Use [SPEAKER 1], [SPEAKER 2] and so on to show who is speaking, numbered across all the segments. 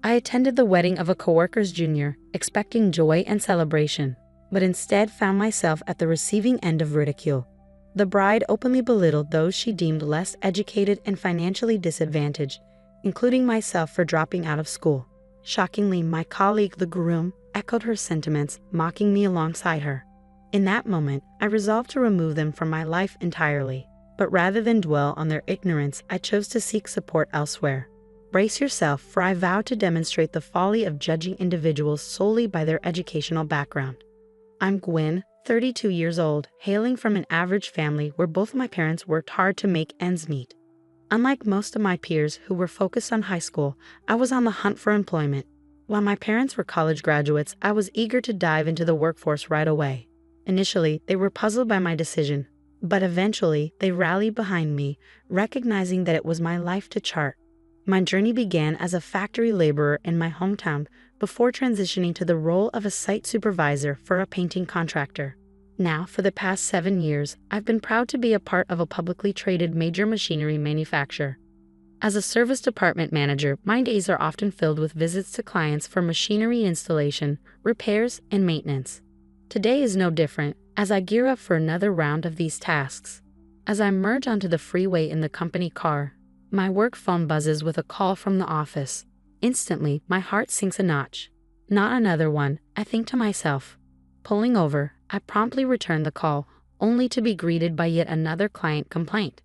[SPEAKER 1] I attended the wedding of a coworker's junior, expecting joy and celebration, but instead found myself at the receiving end of ridicule. The bride openly belittled those she deemed less educated and financially disadvantaged, including myself for dropping out of school. Shockingly, my colleague, the groom, echoed her sentiments, mocking me alongside her. In that moment, I resolved to remove them from my life entirely. But rather than dwell on their ignorance, I chose to seek support elsewhere. Brace yourself, for I vow to demonstrate the folly of judging individuals solely by their educational background. I'm Gwen, 32 years old, hailing from an average family where both my parents worked hard to make ends meet. Unlike most of my peers who were focused on high school, I was on the hunt for employment. While my parents were college graduates, I was eager to dive into the workforce right away. Initially, they were puzzled by my decision, but eventually they rallied behind me, recognizing that it was my life to chart. My journey began as a factory laborer in my hometown before transitioning to the role of a site supervisor for a painting contractor. Now, for the past 7 years, I've been proud to be a part of a publicly traded major machinery manufacturer. As a service department manager, my days are often filled with visits to clients for machinery installation, repairs, and maintenance. Today is no different, as I gear up for another round of these tasks. As I merge onto the freeway in the company car, my work phone buzzes with a call from the office. Instantly, my heart sinks a notch. Not another one, I think to myself. Pulling over, I promptly return the call, only to be greeted by yet another client complaint.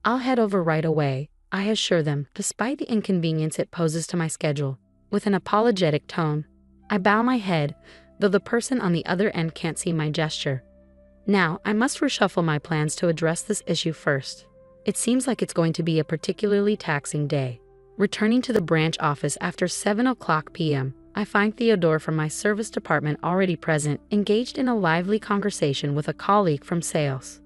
[SPEAKER 1] I'll head over right away, I assure them, despite the inconvenience it poses to my schedule. With an apologetic tone, I bow my head, though the person on the other end can't see my gesture. Now, I must reshuffle my plans to address this issue first. It seems like it's going to be a particularly taxing day. Returning to the branch office after 7:00 p.m., I find Theodore from my service department already present, engaged in a lively conversation with a colleague from sales.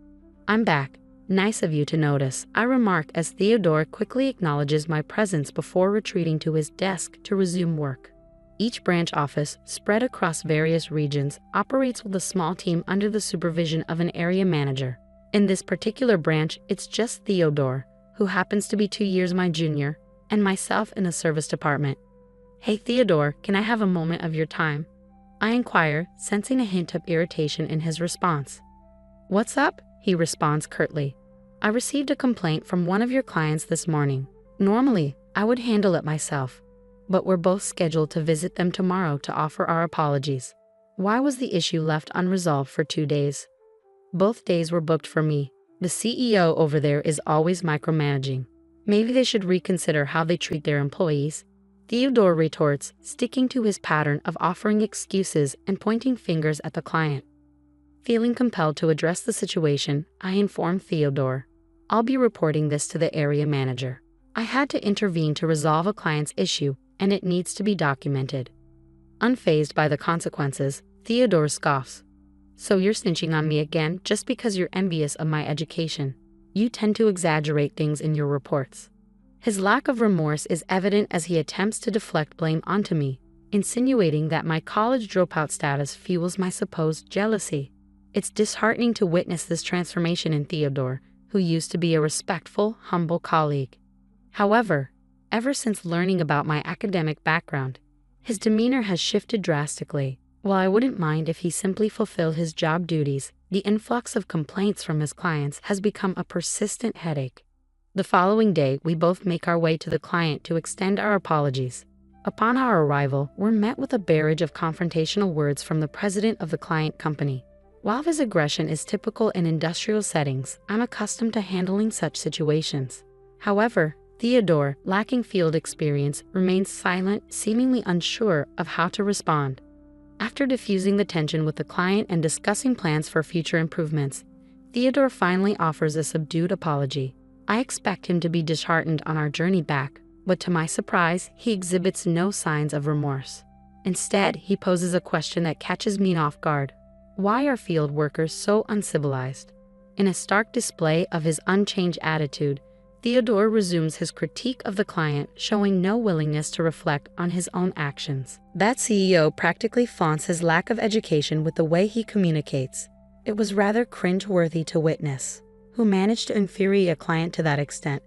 [SPEAKER 1] I'm back. Nice of you to notice, I remark as Theodore quickly acknowledges my presence before retreating to his desk to resume work. Each branch office, spread across various regions, operates with a small team under the supervision of an area manager. In this particular branch, it's just Theodore, who happens to be 2 years my junior, and myself in the service department. Hey Theodore, can I have a moment of your time? I inquire, sensing a hint of irritation in his response. What's up? He responds curtly. I received a complaint from one of your clients this morning. Normally, I would handle it myself, but we're both scheduled to visit them tomorrow to offer our apologies. Why was the issue left unresolved for 2 days? Both days were booked for me. The CEO over there is always micromanaging. Maybe they should reconsider how they treat their employees. Theodore retorts, sticking to his pattern of offering excuses and pointing fingers at the client. Feeling compelled to address the situation, I inform Theodore. I'll be reporting this to the area manager. I had to intervene to resolve a client's issue, and it needs to be documented. Unfazed by the consequences, Theodore scoffs. So you're snitching on me again just because you're envious of my education. You tend to exaggerate things in your reports. His lack of remorse is evident as he attempts to deflect blame onto me, insinuating that my college dropout status fuels my supposed jealousy. It's disheartening to witness this transformation in Theodore, who used to be a respectful, humble colleague. However, ever since learning about my academic background, his demeanor has shifted drastically. While I wouldn't mind if he simply fulfilled his job duties, the influx of complaints from his clients has become a persistent headache. The following day, we both make our way to the client to extend our apologies. Upon our arrival, we're met with a barrage of confrontational words from the president of the client company. While his aggression is typical in industrial settings, I'm accustomed to handling such situations. However, Theodore, lacking field experience, remains silent, seemingly unsure of how to respond. After diffusing the tension with the client and discussing plans for future improvements, Theodore finally offers a subdued apology. I expect him to be disheartened on our journey back, but to my surprise, he exhibits no signs of remorse. Instead, he poses a question that catches me off guard. Why are field workers so uncivilized? In a stark display of his unchanged attitude, Theodore resumes his critique of the client, showing no willingness to reflect on his own actions. That CEO practically flaunts his lack of education with the way he communicates. It was rather cringe-worthy to witness. Who managed to infuriate a client to that extent?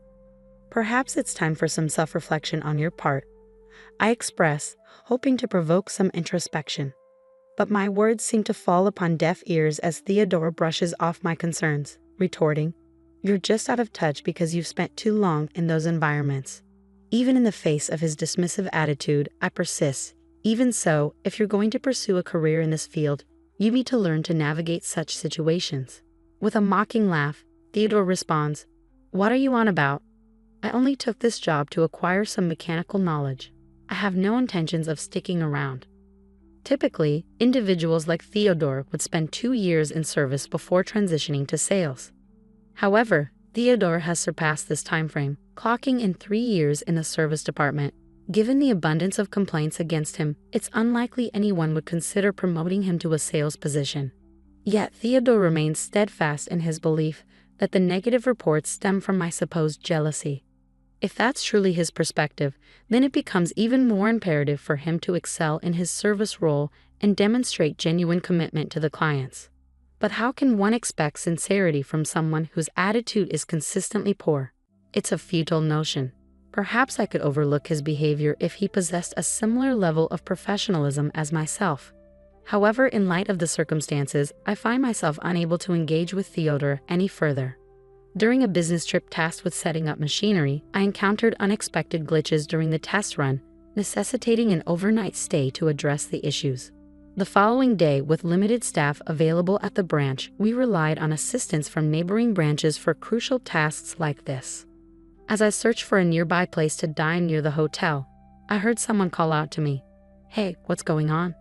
[SPEAKER 1] Perhaps it's time for some self-reflection on your part. I express, hoping to provoke some introspection. But my words seem to fall upon deaf ears as Theodore brushes off my concerns, retorting, "You're just out of touch because you've spent too long in those environments." Even in the face of his dismissive attitude, I persist. "Even so, if you're going to pursue a career in this field, you need to learn to navigate such situations." With a mocking laugh, Theodore responds, "What are you on about? I only took this job to acquire some mechanical knowledge. I have no intentions of sticking around." Typically, individuals like Theodore would spend 2 years in service before transitioning to sales. However, Theodore has surpassed this timeframe, clocking in 3 years in the service department. Given the abundance of complaints against him, it's unlikely anyone would consider promoting him to a sales position. Yet Theodore remains steadfast in his belief that the negative reports stem from my supposed jealousy. If that's truly his perspective, then it becomes even more imperative for him to excel in his service role and demonstrate genuine commitment to the clients. But how can one expect sincerity from someone whose attitude is consistently poor? It's a futile notion. Perhaps I could overlook his behavior if he possessed a similar level of professionalism as myself. However, in light of the circumstances, I find myself unable to engage with Theodore any further. During a business trip tasked with setting up machinery, I encountered unexpected glitches during the test run, necessitating an overnight stay to address the issues. The following day, with limited staff available at the branch, we relied on assistance from neighboring branches for crucial tasks like this. As I searched for a nearby place to dine near the hotel, I heard someone call out to me, "Hey, what's going on?"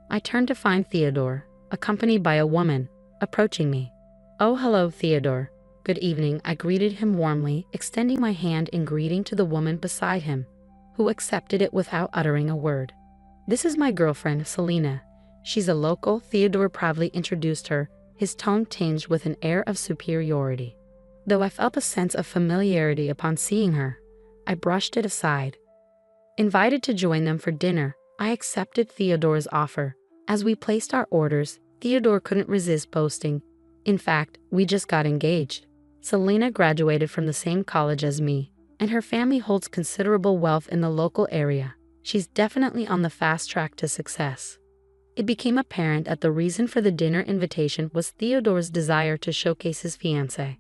[SPEAKER 1] I turned to find Theodore, accompanied by a woman, approaching me. "Oh, hello, Theodore. Good evening," I greeted him warmly, extending my hand in greeting to the woman beside him, who accepted it without uttering a word. "This is my girlfriend, Selena. She's a local," Theodore proudly introduced her, his tone tinged with an air of superiority. Though I felt a sense of familiarity upon seeing her, I brushed it aside. Invited to join them for dinner, I accepted Theodore's offer. As we placed our orders, Theodore couldn't resist boasting, "In fact, we just got engaged." Selena graduated from the same college as me, and her family holds considerable wealth in the local area. She's definitely on the fast track to success. It became apparent that the reason for the dinner invitation was Theodore's desire to showcase his fiancée.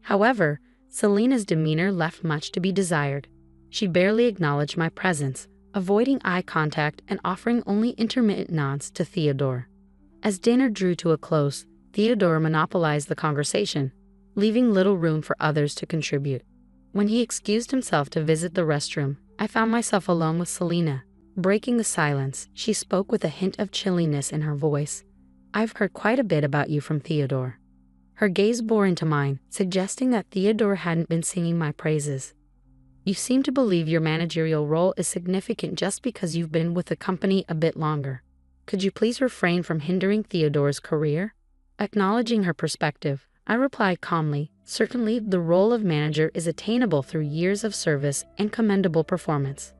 [SPEAKER 1] However, Selena's demeanor left much to be desired. She barely acknowledged my presence, avoiding eye contact and offering only intermittent nods to Theodore. As dinner drew to a close, Theodore monopolized the conversation, leaving little room for others to contribute. When he excused himself to visit the restroom, I found myself alone with Selena. Breaking the silence, she spoke with a hint of chilliness in her voice. "I've heard quite a bit about you from Theodore." Her gaze bore into mine, suggesting that Theodore hadn't been singing my praises. "You seem to believe your managerial role is significant just because you've been with the company a bit longer. Could you please refrain from hindering Theodore's career?" Acknowledging her perspective, I replied calmly, "Certainly, the role of manager is attainable through years of service and commendable performance.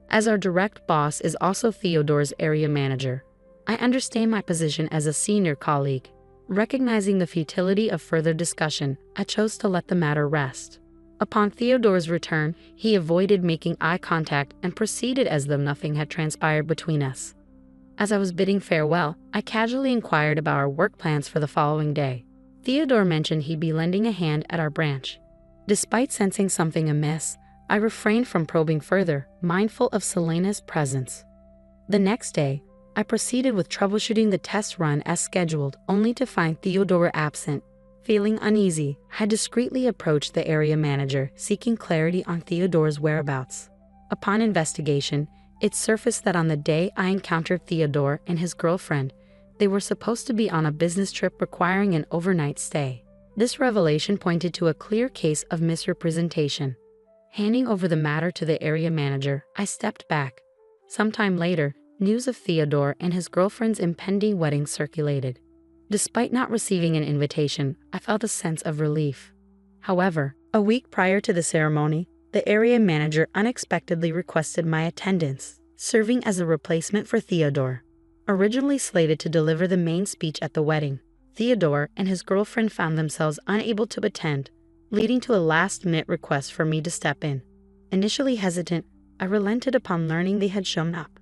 [SPEAKER 1] As our direct boss is also Theodore's area manager, I understand my position as a senior colleague." Recognizing the futility of further discussion, I chose to let the matter rest. Upon Theodore's return, he avoided making eye contact and proceeded as though nothing had transpired between us. As I was bidding farewell, I casually inquired about our work plans for the following day. Theodore mentioned he'd be lending a hand at our branch. Despite sensing something amiss, I refrained from probing further, mindful of Selena's presence. The next day, I proceeded with troubleshooting the test run as scheduled, only to find Theodore absent. Feeling uneasy, I discreetly approached the area manager, seeking clarity on Theodore's whereabouts. Upon investigation, it surfaced that on the day I encountered Theodore and his girlfriend, they were supposed to be on a business trip requiring an overnight stay. This revelation pointed to a clear case of misrepresentation. Handing over the matter to the area manager, I stepped back. Sometime later, news of Theodore and his girlfriend's impending wedding circulated. Despite not receiving an invitation, I felt a sense of relief. However, a week prior to the ceremony, the area manager unexpectedly requested my attendance, serving as a replacement for Theodore. Originally slated to deliver the main speech at the wedding, Theodore and his girlfriend found themselves unable to attend, leading to a last-minute request for me to step in. Initially hesitant, I relented upon learning they had shown up.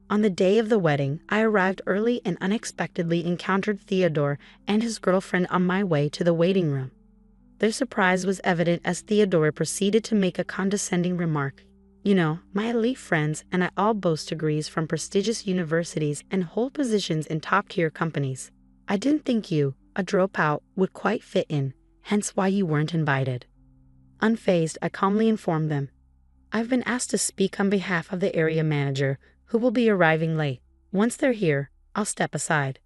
[SPEAKER 1] On the day of the wedding, I arrived early and unexpectedly encountered Theodore and his girlfriend on my way to the waiting room. Their surprise was evident as Theodore proceeded to make a condescending remark. You know, my elite friends and I all boast degrees from prestigious universities and hold positions in top-tier companies. I didn't think you, a dropout, would quite fit in, hence why you weren't invited. Unfazed, I calmly informed them. I've been asked to speak on behalf of the area manager, who will be arriving late. Once they're here, I'll step aside.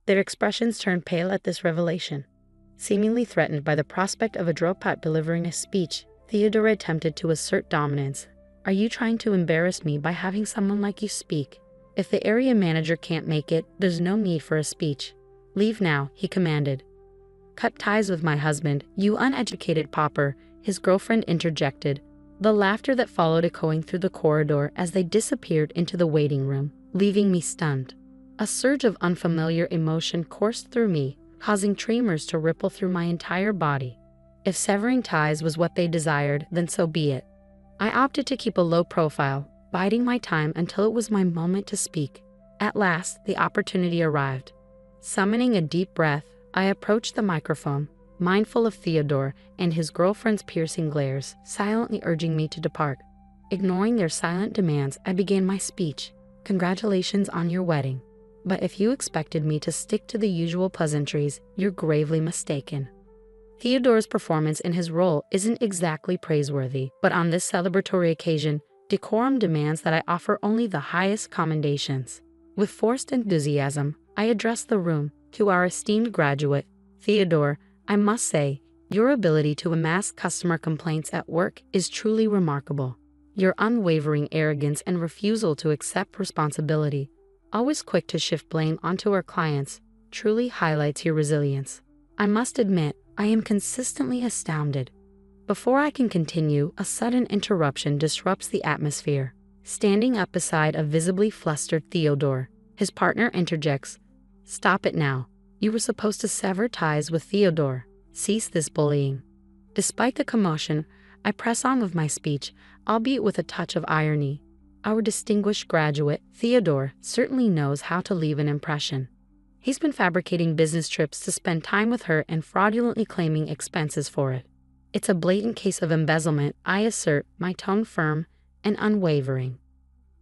[SPEAKER 1] Their expressions turned pale at this revelation. Seemingly threatened by the prospect of a dropout delivering a speech, Theodore attempted to assert dominance. Are you trying to embarrass me by having someone like you speak? If the area manager can't make it, there's no need for a speech. Leave now, he commanded. Cut ties with my husband, you uneducated pauper, his girlfriend interjected, the laughter that followed echoing through the corridor as they disappeared into the waiting room, leaving me stunned. A surge of unfamiliar emotion coursed through me, causing tremors to ripple through my entire body. If severing ties was what they desired, then so be it. I opted to keep a low profile, biding my time until it was my moment to speak. At last, the opportunity arrived. Summoning a deep breath, I approached the microphone, mindful of Theodore and his girlfriend's piercing glares, silently urging me to depart. Ignoring their silent demands, I began my speech. Congratulations on your wedding. But if you expected me to stick to the usual pleasantries, you're gravely mistaken. Theodore's performance in his role isn't exactly praiseworthy, but on this celebratory occasion, decorum demands that I offer only the highest commendations. With forced enthusiasm, I addressed the room. To our esteemed graduate, Theodore, I must say, your ability to amass customer complaints at work is truly remarkable. Your unwavering arrogance and refusal to accept responsibility, always quick to shift blame onto our clients, truly highlights your resilience. I must admit, I am consistently astounded. Before I can continue, a sudden interruption disrupts the atmosphere. Standing up beside a visibly flustered Theodore, his partner interjects, "Stop it now. You were supposed to sever ties with Theodore. Cease this bullying." Despite the commotion, I press on with my speech, albeit with a touch of irony. Our distinguished graduate, Theodore, certainly knows how to leave an impression. He's been fabricating business trips to spend time with her and fraudulently claiming expenses for it. It's a blatant case of embezzlement, I assert, my tone firm and unwavering.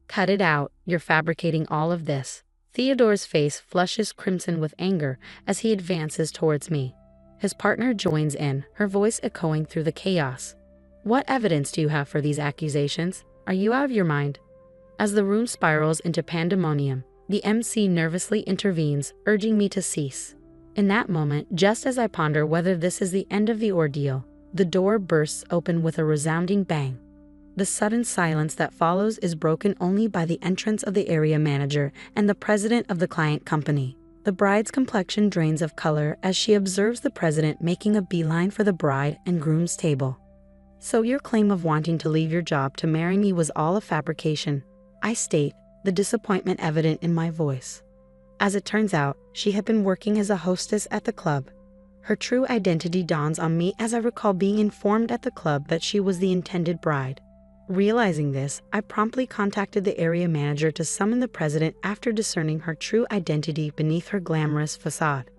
[SPEAKER 1] Cut it out, you're fabricating all of this. Theodore's face flushes crimson with anger as he advances towards me. His partner joins in, her voice echoing through the chaos. What evidence do you have for these accusations? Are you out of your mind? As the room spirals into pandemonium, the MC nervously intervenes, urging me to cease. In that moment, just as I ponder whether this is the end of the ordeal, the door bursts open with a resounding bang. The sudden silence that follows is broken only by the entrance of the area manager and the president of the client company. The bride's complexion drains of color as she observes the president making a beeline for the bride and groom's table. So your claim of wanting to leave your job to marry me was all a fabrication, I state, the disappointment evident in my voice. As it turns out, she had been working as a hostess at the club. Her true identity dawns on me as I recall being informed at the club that she was the intended bride. Realizing this, I promptly contacted the area manager to summon the president after discerning her true identity beneath her glamorous facade.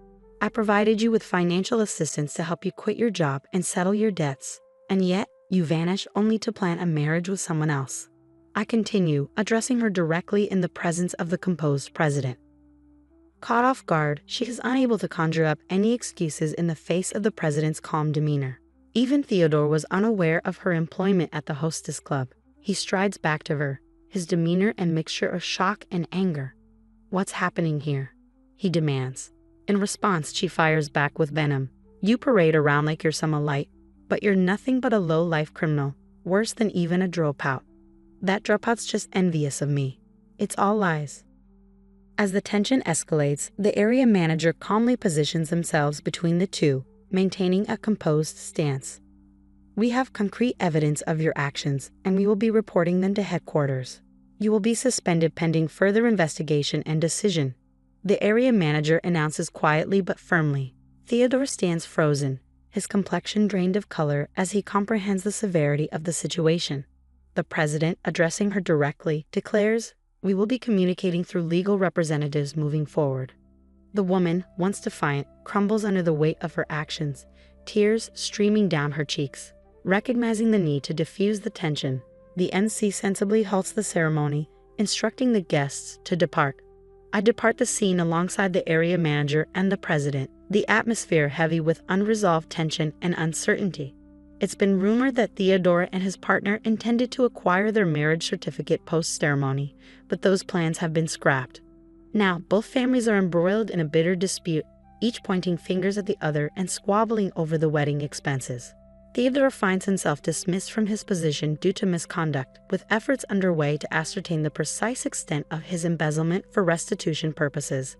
[SPEAKER 1] I provided you with financial assistance to help you quit your job and settle your debts, and yet you vanish only to plan a marriage with someone else. I continue, addressing her directly in the presence of the composed president. Caught off guard, she is unable to conjure up any excuses in the face of the president's calm demeanor. Even Theodore was unaware of her employment at the hostess club. He strides back to her, his demeanor a mixture of shock and anger. "What's happening here?" he demands. In response, she fires back with venom. "You parade around like you're some elite, but you're nothing but a low-life criminal, worse than even a dropout. That dropout's just envious of me. It's all lies." As the tension escalates, the area manager calmly positions themselves between the two, maintaining a composed stance. "We have concrete evidence of your actions, and we will be reporting them to headquarters. You will be suspended pending further investigation and decision," the area manager announces quietly but firmly. Theodore stands frozen, his complexion drained of color as he comprehends the severity of the situation. The president, addressing her directly, declares, "We will be communicating through legal representatives moving forward." The woman, once defiant, crumbles under the weight of her actions, tears streaming down her cheeks. Recognizing the need to diffuse the tension, the NC sensibly halts the ceremony, instructing the guests to depart. I depart the scene alongside the area manager and the president, the atmosphere heavy with unresolved tension and uncertainty. It's been rumored that Theodore and his partner intended to acquire their marriage certificate post-ceremony, but those plans have been scrapped. Now, both families are embroiled in a bitter dispute, each pointing fingers at the other and squabbling over the wedding expenses. Theodore finds himself dismissed from his position due to misconduct, with efforts underway to ascertain the precise extent of his embezzlement for restitution purposes.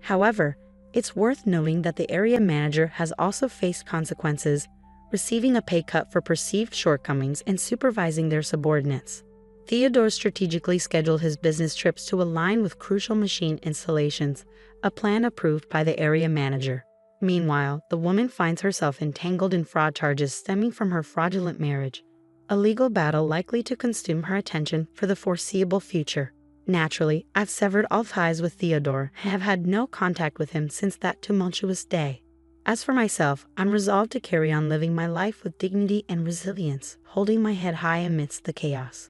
[SPEAKER 1] However, it's worth noting that the area manager has also faced consequences, receiving a pay cut for perceived shortcomings in supervising their subordinates. Theodore strategically scheduled his business trips to align with crucial machine installations, a plan approved by the area manager. Meanwhile, the woman finds herself entangled in fraud charges stemming from her fraudulent marriage, a legal battle likely to consume her attention for the foreseeable future. Naturally, I've severed all ties with Theodore and have had no contact with him since that tumultuous day. As for myself, I'm resolved to carry on living my life with dignity and resilience, holding my head high amidst the chaos.